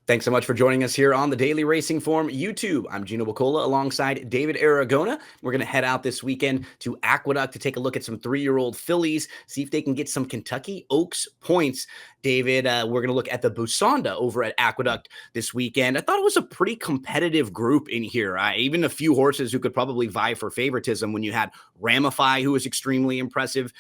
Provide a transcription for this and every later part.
Thanks so much for joining us here on the Daily Racing Form YouTube. I'm Gino Buccola alongside David Aragona. We're going to head out this weekend to Aqueduct to take a look at some 3-year-old fillies, see if they can get some Kentucky Oaks points. David, we're going to look at the Busanda over at Aqueduct this weekend. I thought it was a pretty competitive group in here. Even a few horses who could probably vie for favoritism when you had Ramify, who was extremely impressive,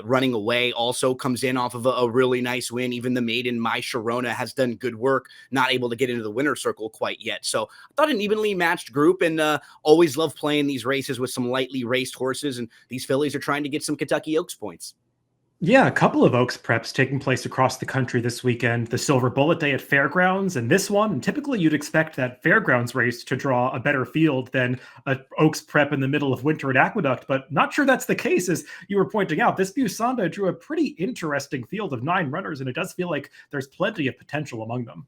running away, also comes in off of a really nice win. Even the maiden, My Shirona, has done good work. Not able to get into the winner's circle quite yet. So I thought an evenly matched group, and always love playing these races with some lightly raced horses. And these fillies are trying to get some Kentucky Oaks points. Yeah, a couple of Oaks preps taking place across the country this weekend. The Silver Bullet Day at Fairgrounds and this one. And typically you'd expect that Fairgrounds race to draw a better field than a Oaks prep in the middle of winter at Aqueduct, but not sure that's the case. As you were pointing out, this Busanda drew a pretty interesting field of 9 runners, and it does feel like there's plenty of potential among them.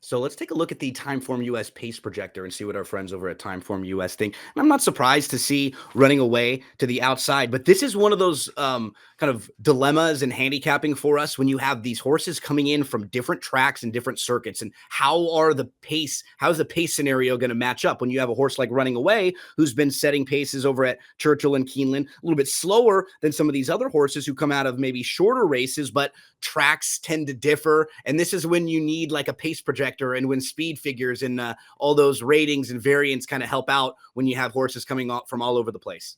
So let's take a look at the Timeform US pace projector and see what our friends over at Timeform US think. And I'm not surprised to see running away to the outside, but this is one of those kind of dilemmas and handicapping for us when you have these horses coming in from different tracks and different circuits. And how's the pace scenario going to match up when you have a horse like running away who's been setting paces over at Churchill and Keeneland, a little bit slower than some of these other horses who come out of maybe shorter races, but tracks tend to differ. And this is when you need like a pace projector, and when speed figures and all those ratings and variants kind of help out when you have horses coming off from all over the place.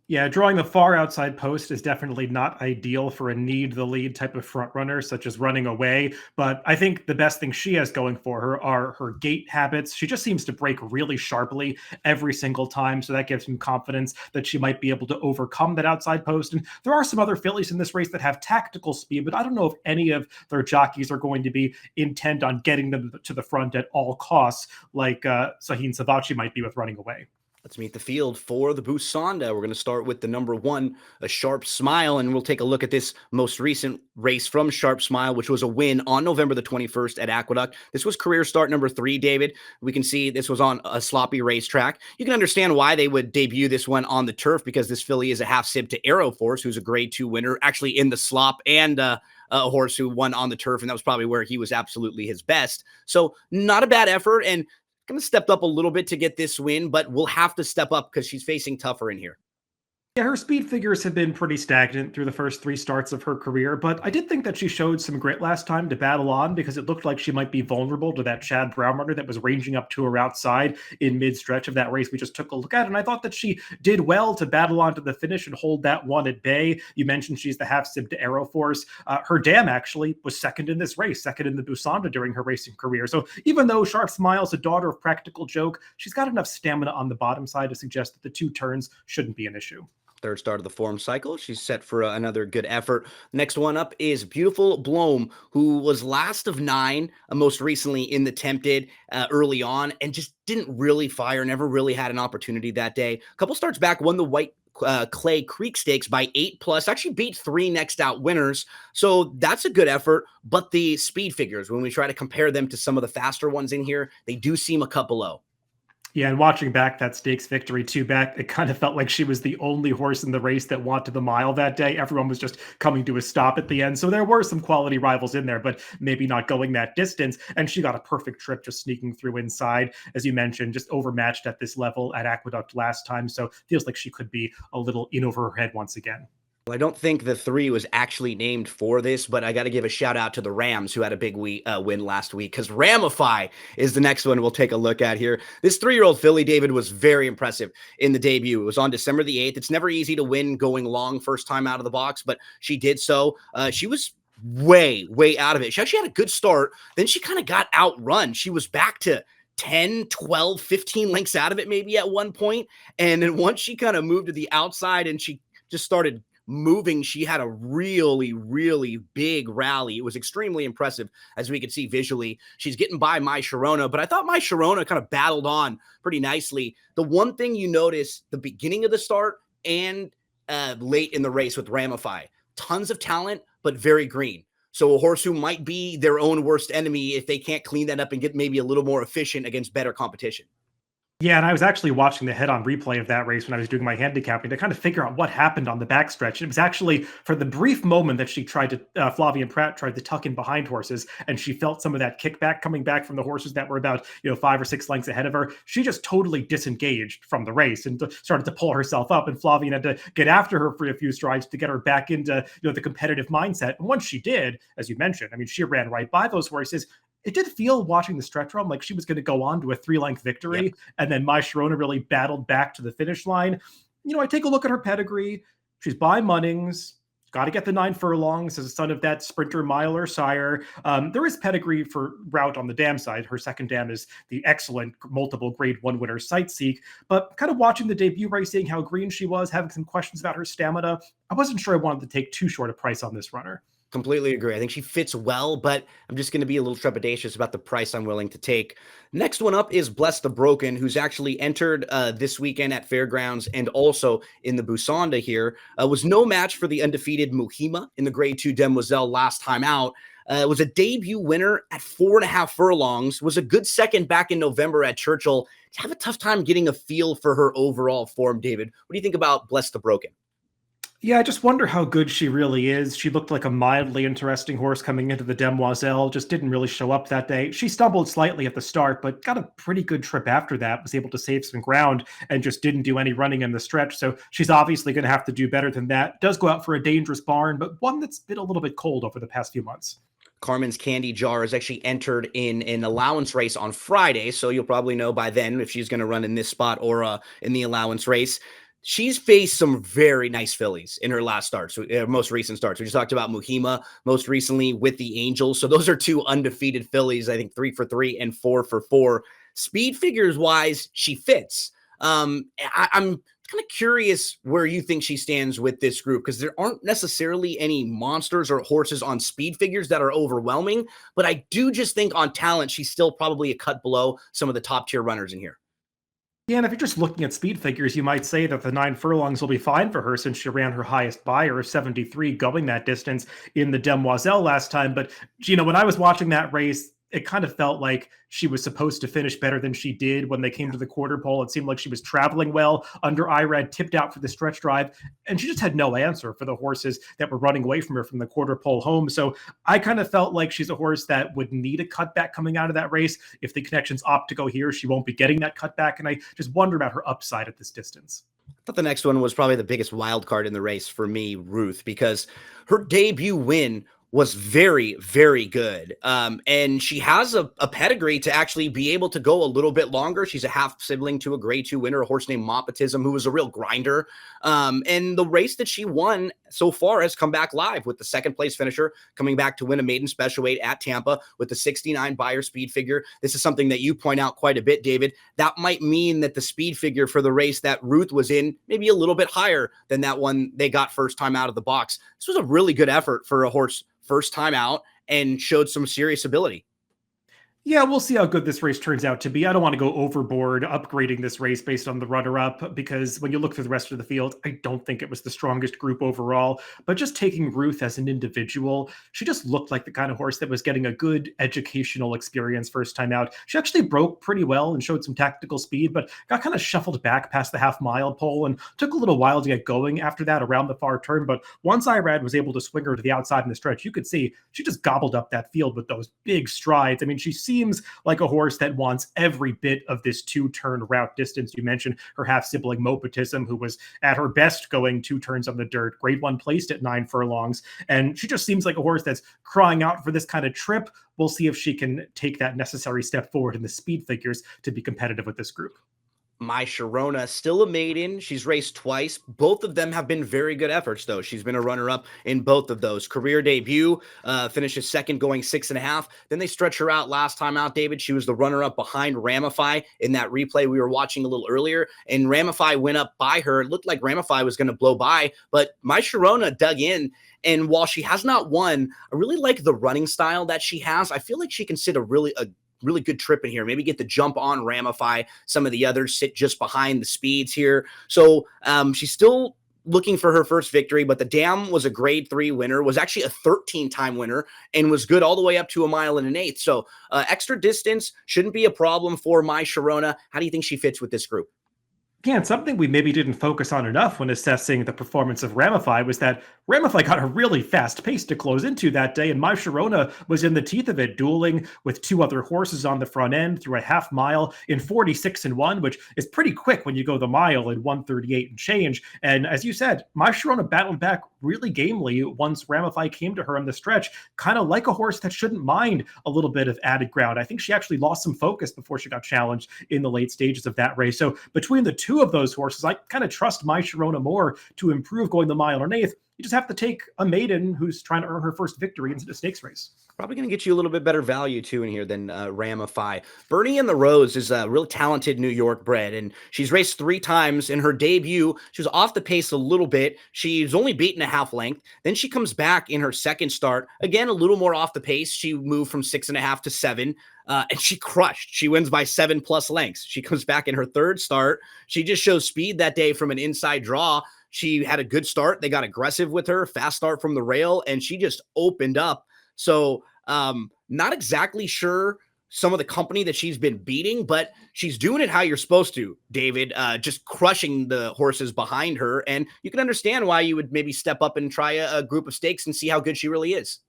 Yeah, drawing the far outside post is definitely not ideal for a need the lead type of front runner, such as running away. But I think the best thing she has going for her are her gait habits. She just seems to break really sharply every single time. So that gives him confidence that she might be able to overcome that outside post. And there are some other fillies in this race that have tactical speed, but I don't know if any of their jockeys are going to be intent on getting them to the front at all costs, like Sahin Savachi might be with running away. Let's meet the field for the Busanda. We're going to start with the number 1, a Sharp Smile, and we'll take a look at this most recent race from Sharp Smile, which was a win on November the 21st at Aqueduct. This was career start number 3, David. We can see this was on a sloppy racetrack. You can understand why they would debut this one on the turf, because this filly is a half sib to Aero Force, who's a grade 2 winner, actually in the slop, and a horse who won on the turf, and that was probably where he was absolutely his best. So not a bad effort, and kind of stepped up a little bit to get this win, but we'll have to step up because she's facing tougher in here. Yeah, her speed figures have been pretty stagnant through the first 3 starts of her career, but I did think that she showed some grit last time to battle on, because it looked like she might be vulnerable to that Chad Brown runner that was ranging up to her outside in mid-stretch of that race we just took a look at, and I thought that she did well to battle on to the finish and hold that one at bay. You mentioned she's the half-sib to Aero Force. Her dam actually was second in this race, second in the Busanda during her racing career, so even though Sharp Smile's a daughter of Practical Joke, she's got enough stamina on the bottom side to suggest that the 2 turns shouldn't be an issue. Third start of the form cycle. She's set for another good effort. Next one up is Beautiful Bloom, who was last of 9, most recently in the Tempted early on, and just didn't really fire, never really had an opportunity that day. A couple starts back, won the White Clay Creek Stakes by 8+, actually beat 3 next out winners. So that's a good effort. But the speed figures, when we try to compare them to some of the faster ones in here, they do seem a couple low. Yeah, and watching back that stakes victory too back, it kind of felt like she was the only horse in the race that wanted the mile that day. Everyone was just coming to a stop at the end. So there were some quality rivals in there, but maybe not going that distance. And she got a perfect trip just sneaking through inside. As you mentioned, just overmatched at this level at Aqueduct last time. So feels like she could be a little in over her head once again. Well, I don't think the 3 was actually named for this, but I got to give a shout out to the Rams, who had a big win last week, because Ramify is the next one we'll take a look at here. This 3-year-old filly, David, was very impressive in the debut. It was on December the 8th. It's never easy to win going long first time out of the box, but she did so. She was way out of it. She actually had a good start. Then she kind of got outrun. She was back to 10, 12, 15 lengths out of it maybe at one point. And then once she kind of moved to the outside and she just started moving, she had a really big rally. It was extremely impressive, as we could see visually. She's getting by My Shirona, but I thought My Shirona kind of battled on pretty nicely. The one thing you notice the beginning of the start and late in the race with Ramify, tons of talent, but very green. So a horse who might be their own worst enemy if they can't clean that up and get maybe a little more efficient against better competition. Yeah, and I was actually watching the head-on replay of that race when I was doing my handicapping to kind of figure out what happened on the backstretch. It was actually for the brief moment that she tried to, Flavia Pratt tried to tuck in behind horses, and she felt some of that kickback coming back from the horses that were about 5 or 6 lengths ahead of her. She just totally disengaged from the race and started to pull herself up, and Flavia had to get after her for a few strides to get her back into the competitive mindset. And once she did, as you mentioned, I mean, she ran right by those horses. It did feel watching the stretch run like she was going to go on to a 3 length Yep. victory, and then my Shirona really battled back to the finish line. I take a look at her pedigree. She's by Munnings. Got to get the 9 furlongs as a son of that sprinter miler sire. There is pedigree for route on the dam side. Her second dam is the excellent multiple grade one winner Sightseek. But kind of watching the debut race, seeing how green she was, having some questions about her stamina, I wasn't sure I wanted to take too short a price on this runner. Completely agree. I think she fits well, but I'm just going to be a little trepidatious about the price I'm willing to take. Next one up is Bless the Broken, who's actually entered this weekend at Fairgrounds and also in the Busanda here. Was no match for the undefeated Muhima in the Grade 2 Demoiselle last time out. Was a debut winner at 4.5 furlongs. Was a good second back in November at Churchill. Have a tough time getting a feel for her overall form, David. What do you think about Bless the Broken? Yeah, I just wonder how good she really is. She looked like a mildly interesting horse coming into the Demoiselle, just didn't really show up that day. She stumbled slightly at the start, but got a pretty good trip after that, was able to save some ground and just didn't do any running in the stretch. So she's obviously going to have to do better than that. Does go out for a dangerous barn, but one that's been a little bit cold over the past few months. Carmen's Candy Jar is actually entered in an allowance race on Friday, so you'll probably know by then if she's going to run in this spot or in the allowance race. She's faced some very nice fillies in her last starts, most recent starts. We just talked about Muhima most recently with the Angels. So those are two undefeated fillies, I think 3 for 3 and 4 for 4. Speed figures wise, she fits. I'm kind of curious where you think she stands with this group because there aren't necessarily any monsters or horses on speed figures that are overwhelming. But I do just think on talent, she's still probably a cut below some of the top tier runners in here. Yeah, and if you're just looking at speed figures, you might say that the 9 furlongs will be fine for her since she ran her highest buyer of 73 going that distance in the Demoiselle last time. But, Gino, when I was watching that race, it kind of felt like she was supposed to finish better than she did when they came to the quarter pole. It seemed like she was traveling well under IRAD, tipped out for the stretch drive, and she just had no answer for the horses that were running away from her from the quarter pole home. So I kind of felt like she's a horse that would need a cutback coming out of that race. If the connections opt to go here, she won't be getting that cutback, and I just wonder about her upside at this distance. I thought the next one was probably the biggest wild card in the race for me, Ruth, because her debut win was very, very good. And she has a pedigree to actually be able to go a little bit longer. She's a half sibling to a grade 2 winner, a horse named Mopatism, who was a real grinder. And the race that she won so far has come back live with the second place finisher coming back to win a maiden special weight at Tampa with the 69 buyer speed figure. This is something that you point out quite a bit, David. That might mean that the speed figure for the race that Ruth was in, maybe a little bit higher than that one they got first time out of the box. This was a really good effort for a horse first time out and showed some serious ability. Yeah, we'll see how good this race turns out to be. I don't want to go overboard upgrading this race based on the runner-up because when you look through the rest of the field, I don't think it was the strongest group overall. But just taking Ruth as an individual, she just looked like the kind of horse that was getting a good educational experience first time out. She actually broke pretty well and showed some tactical speed, but got kind of shuffled back past the half-mile pole and took a little while to get going after that around the far turn. But once Irad was able to swing her to the outside in the stretch, you could see she just gobbled up that field with those big strides. I mean, she seems like a horse that wants every bit of this two-turn route distance. You mentioned her half-sibling Mopatism, who was at her best going 2 turns on the dirt, grade 1 placed at 9 furlongs. And she just seems like a horse that's crying out for this kind of trip. We'll see if she can take that necessary step forward in the speed figures to be competitive with this group. My Shirona, still a maiden. She's raced twice. Both of them have been very good efforts, though. She's been a runner-up in both of those. Career debut, finishes second going 6.5. Then they stretch her out last time out, David. She was the runner-up behind Ramify in that replay we were watching a little earlier. And Ramify went up by her. It looked like Ramify was going to blow by, but my Shirona dug in. And while she has not won, I really like the running style that she has. I feel like she can sit a really good trip in here. Maybe get the jump on Ramify. Some of the others sit just behind the speeds here. So she's still looking for her first victory, but the Dam was a grade 3 winner, was actually a 13-time winner, and was good all the way up to 1.125 miles. So extra distance shouldn't be a problem for my Shirona. How do you think she fits with this group? Yeah, and something we maybe didn't focus on enough when assessing the performance of Ramify was that Ramify got a really fast pace to close into that day, and My Sharona was in the teeth of it, dueling with two other horses on the front end through a half mile in 46 and 1, which is pretty quick when you go the mile in 138 and change. And as you said, My Sharona battled back really gamely once Ramify came to her on the stretch, kind of like a horse that shouldn't mind a little bit of added ground. I think she actually lost some focus before she got challenged in the late stages of that race. So between the two of those horses, I kind of trust My Sharona more to improve going the mile or an eighth. You just have to take a maiden who's trying to earn her first victory into the stakes race. Probably going to get you a little bit better value too in here than Ramify. Birdie in the Rose is a really talented New York bred, and she's raced 3 times. In her debut, she was off the pace a little bit. She's only beaten a half length. Then she comes back in her second start, again a little more off the pace. She moved from 6.5 to 7. And she crushed. She wins by 7+ lengths. She comes back in her third start. She just shows speed that day from an inside draw. She had a good start. They got aggressive with her, fast start from the rail, and she just opened up. So not exactly sure some of the company that she's been beating, but she's doing it how you're supposed to, David, just crushing the horses behind her. And you can understand why you would maybe step up and try a group of stakes and see how good she really is.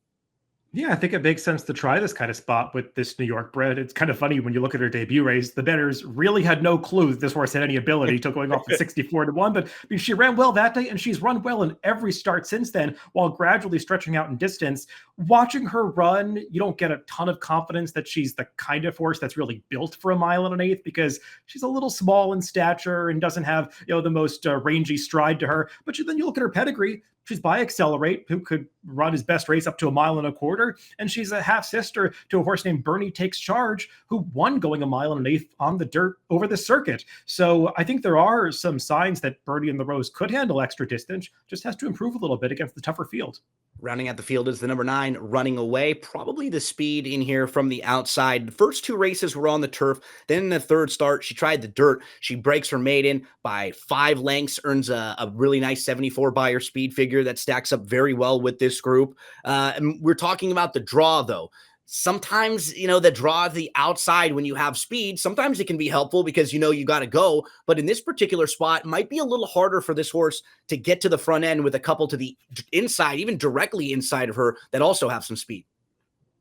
Yeah, I think it makes sense to try this kind of spot with this New York bred. It's kind of funny when you look at her debut race. The bettors really had no clue that this horse had any ability to going off at 64 to 1, but I mean, she ran well that day and she's run well in every start since then while gradually stretching out in distance. Watching her run, you don't get a ton of confidence that she's the kind of horse that's really built for 1.125 miles because she's a little small in stature and doesn't have, the most rangy stride to her. But then you look at her pedigree. She's by Accelerate, who could run his best race up to 1.25 miles, and she's a half sister to a horse named Birdie Takes Charge, who won going 1.125 miles on the dirt over the circuit. So I think there are some signs that Birdie in the Rose could handle extra distance, just has to improve a little bit against the tougher field. Rounding out the field is the number 9, Running Away. Probably the speed in here from the outside. The first 2 races were on the turf. Then in the third start, she tried the dirt. She breaks her maiden by 5 lengths, earns a really nice 74 Beyer speed figure that stacks up very well with this group. And we're talking about the draw, though. Sometimes, the draw the outside when you have speed, sometimes it can be helpful because you got to go. But in this particular spot, it might be a little harder for this horse to get to the front end with a couple to the inside, even directly inside of her that also have some speed.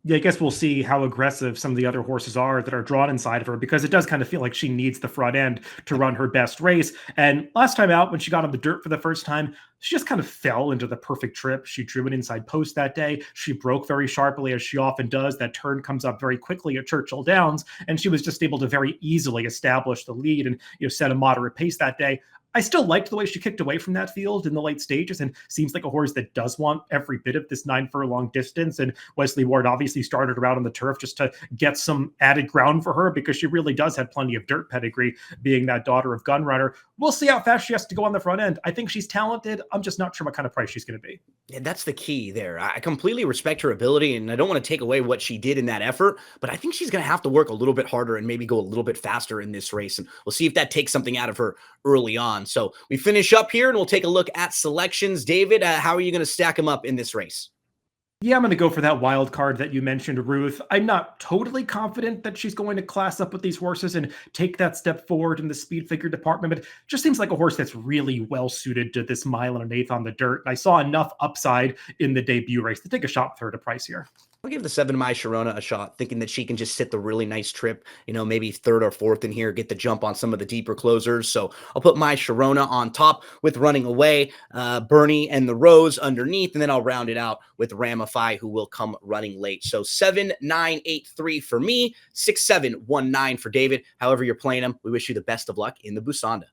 Yeah, I guess we'll see how aggressive some of the other horses are that are drawn inside of her because it does kind of feel like she needs the front end to run her best race. And last time out, when she got on the dirt for the first time, she just kind of fell into the perfect trip. She drew an inside post that day. She broke very sharply, as she often does. That turn comes up very quickly at Churchill Downs, and she was just able to very easily establish the lead and set a moderate pace that day. I still liked the way she kicked away from that field in the late stages and seems like a horse that does want every bit of this 9 furlong distance. And Wesley Ward obviously started her out on the turf just to get some added ground for her because she really does have plenty of dirt pedigree, being that daughter of Gunrunner. We'll see how fast she has to go on the front end. I think she's talented. I'm just not sure what kind of price she's going to be. Yeah, that's the key there. I completely respect her ability, and I don't want to take away what she did in that effort, but I think she's going to have to work a little bit harder and maybe go a little bit faster in this race, and we'll see if that takes something out of her early on. So we finish up here, and we'll take a look at selections. David, how are you going to stack them up in this race? Yeah, I'm going to go for that wild card that you mentioned, Ruth. I'm not totally confident that she's going to class up with these horses and take that step forward in the speed figure department, but it just seems like a horse that's really well suited to this 1.125 miles on the dirt. I saw enough upside in the debut race to take a shot with her to price here. I'll give the 7 My Shirona a shot, thinking that she can just sit the really nice trip, maybe third or fourth in here, get the jump on some of the deeper closers. So I'll put My Shirona on top with Running Away, Bernie and the Rose underneath, and then I'll round it out with Ramify, who will come running late. So 7, 9, 8, 3 for me, 6, 7, 1, 9 for David. However you're playing them, we wish you the best of luck in the Busanda.